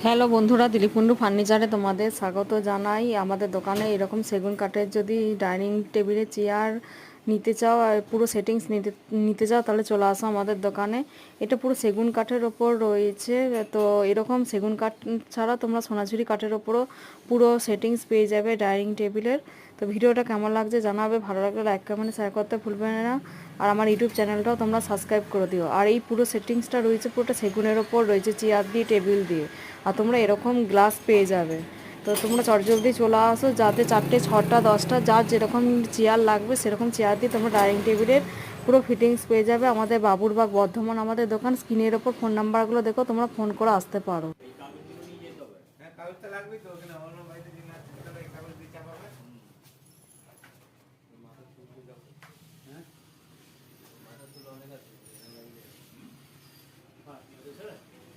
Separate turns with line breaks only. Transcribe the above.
Hello বন্ধুরা, দিলীপুন্ডু ফার্নিচারে তোমাদের স্বাগত জানাই। আমাদের দোকানে এরকম সেগুন কাঠের যদি ডাইনিং টেবিলে চেয়ার নিতে চাও আর পুরো সেটিংস নিতে নিতে চাও তাহলে চলে আসো আমাদের দোকানে। এটা পুরো সেগুন কাঠের ওপর রয়েছে। তো এরকম সেগুন কাঠ ছাড়া তোমরা সোনাঝুরি কাঠের ওপরও পুরো সেটিংস পেয়ে যাবে ডাইনিং টেবিলের। তো ভিডিওটা কেমন লাগছে জানাবে, ভালো লাগলে লাইক কমেন্ট শেয়ার করতে ভুলবে না। আর আমার ইউটিউব চ্যানেলটাও তোমরা সাবস্ক্রাইব করে দিও। আর এই পুরো সেটিংসটা রয়েছে পুরোটা সেগুনের ওপর রয়েছে, চেয়ার দিয়ে টেবিল দিয়ে। আর তোমরা এরকম গ্লাস পেয়ে যাবে। তো তোমরা চটজলদি চলে আসো, যাতে 4টে 6টা 10টা যার যেরকম চেয়ার লাগবে সেরকম চেয়ার দিয়ে তোমরা ডাইনিং টেবিলের পুরো ফিটিংস পেয়ে যাবে। আমাদের বাবুরবাগ বর্ধমান আমাদের দোকান। স্ক্রিনের ওপর ফোন নাম্বারগুলো দেখো, তোমরা ফোন করে আসতে পারো।